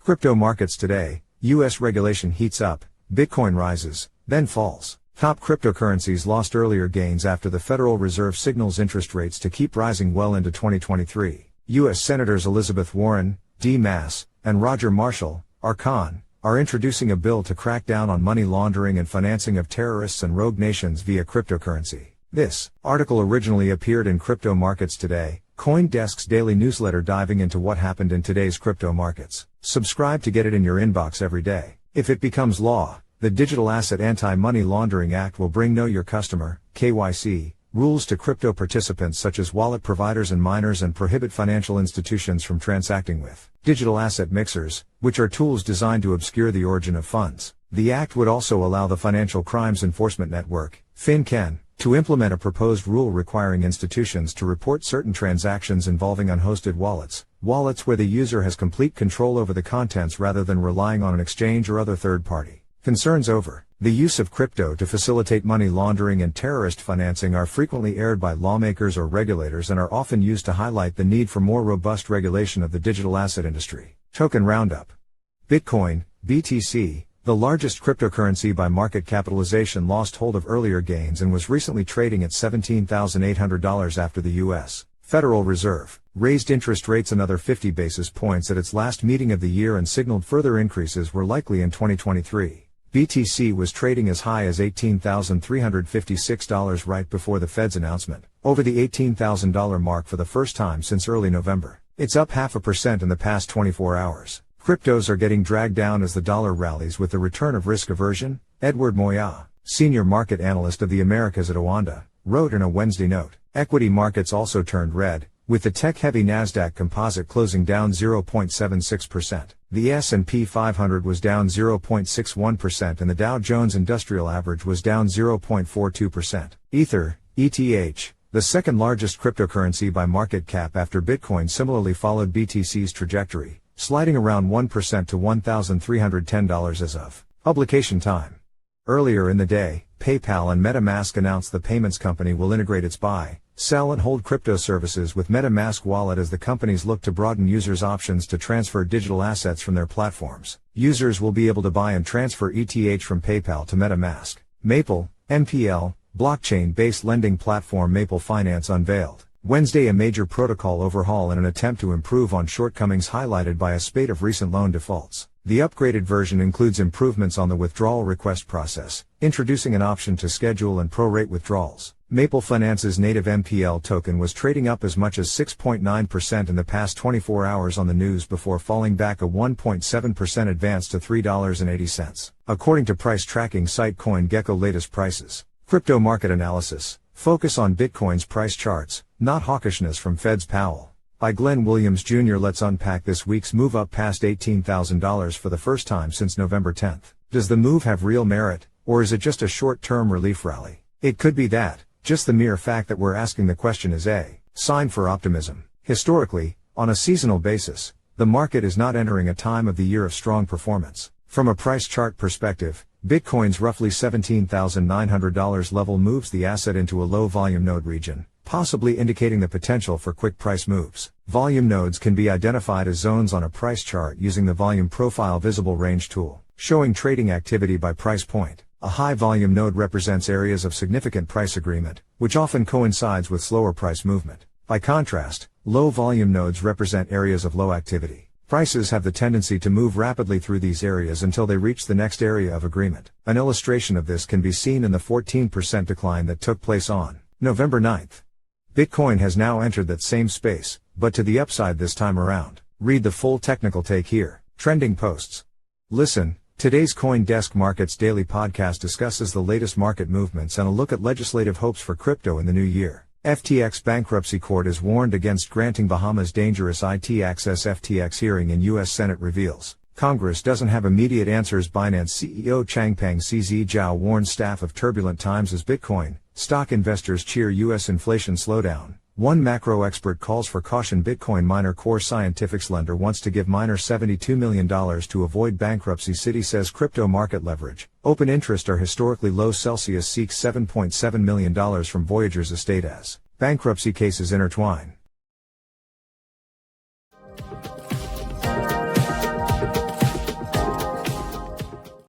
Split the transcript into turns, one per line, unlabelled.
Crypto markets today. U.S. regulation heats up, Bitcoin rises, then falls. Top cryptocurrencies lost earlier gains after the Federal Reserve signals interest rates to keep rising well into 2023. U.S. Senators Elizabeth Warren, D. Mass, and Roger Marshall, R-Con, are introducing a bill to crack down on money laundering and financing of terrorists and rogue nations via cryptocurrency. This article originally appeared in Crypto Markets Today, CoinDesk's daily newsletter diving into what happened in today's crypto markets. Subscribe to get it in your inbox every day. If it becomes law, the Digital Asset Anti-Money Laundering Act will bring Know Your Customer, KYC, rules to crypto participants such as wallet providers and miners and prohibit financial institutions from transacting with digital asset mixers, which are tools designed to obscure the origin of funds. The act would also allow the Financial Crimes Enforcement Network, FinCEN, to implement a proposed rule requiring institutions to report certain transactions involving unhosted wallets where the user has complete control over the contents rather than relying on an exchange or other third party. Concerns over the use of crypto to facilitate money laundering and terrorist financing are frequently aired by lawmakers or regulators and are often used to highlight the need for more robust regulation of the digital asset industry. Token Roundup. Bitcoin, BTC, the largest cryptocurrency by market capitalization, lost hold of earlier gains and was recently trading at $17,800 after the U.S. Federal Reserve raised interest rates another 50 basis points at its last meeting of the year and signaled further increases were likely in 2023. BTC was trading as high as $18,356 right before the Fed's announcement, over the $18,000 mark for the first time since early November. It's up 0.5% in the past 24 hours. Cryptos are getting dragged down as the dollar rallies with the return of risk aversion, Edward Moya, senior market analyst of the Americas at Oanda, wrote in a Wednesday note. Equity markets also turned red, with the tech-heavy Nasdaq Composite closing down 0.76%. The S&P 500 was down 0.61% and the Dow Jones Industrial Average was down 0.42%. Ether, ETH, the second largest cryptocurrency by market cap after Bitcoin, similarly followed BTC's trajectory, sliding around 1% to $1,310 as of publication time. Earlier in the day, PayPal and MetaMask announced the payments company will integrate its buy, sell and hold crypto services with MetaMask Wallet as the companies look to broaden users' options to transfer digital assets from their platforms. Users will be able to buy and transfer ETH from PayPal to MetaMask. Maple, MPL, blockchain-based lending platform Maple Finance unveiled Wednesday a major protocol overhaul in an attempt to improve on shortcomings highlighted by a spate of recent loan defaults. The upgraded version includes improvements on the withdrawal request process, introducing an option to schedule and prorate withdrawals. Maple Finance's native MPL token was trading up as much as 6.9% in the past 24 hours on the news before falling back a 1.7% advance to $3.80. According to price tracking site CoinGecko latest prices. Crypto market analysis. Focus on Bitcoin's price charts, not hawkishness from Fed's Powell. By Glenn Williams Jr. Let's unpack this week's move up past $18,000 for the first time since November 10. Does the move have real merit, or is it just a short-term relief rally? It could be that. Just the mere fact that we're asking the question is a sign for optimism. Historically, on a seasonal basis, the market is not entering a time of the year of strong performance. From a price chart perspective, Bitcoin's roughly $17,900 level moves the asset into a low volume node region, possibly indicating the potential for quick price moves. Volume nodes can be identified as zones on a price chart using the Volume Profile Visible Range tool, showing trading activity by price point. A high volume node represents areas of significant price agreement, which often coincides with slower price movement. By contrast, low volume nodes represent areas of low activity. Prices have the tendency to move rapidly through these areas until they reach the next area of agreement. An illustration of this can be seen in the 14% decline that took place on November 9. Bitcoin has now entered that same space, but to the upside this time around. Read the full technical take here. Trending posts. Listen, today's CoinDesk Markets Daily podcast discusses the latest market movements and a look at legislative hopes for crypto in the new year. FTX bankruptcy court is warned against granting Bahamas dangerous IT access. FTX hearing in U.S. Senate reveals Congress doesn't have immediate answers. Binance CEO Changpeng CZ Zhao warns staff of turbulent times as Bitcoin stock investors cheer U.S. inflation slowdown. One macro expert calls for caution. Bitcoin miner Core Scientific's lender wants to give miner $72 million to avoid bankruptcy. Citi says crypto market leverage. Open interest are historically low. Celsius seeks $7.7 million from Voyager's estate as bankruptcy cases intertwine.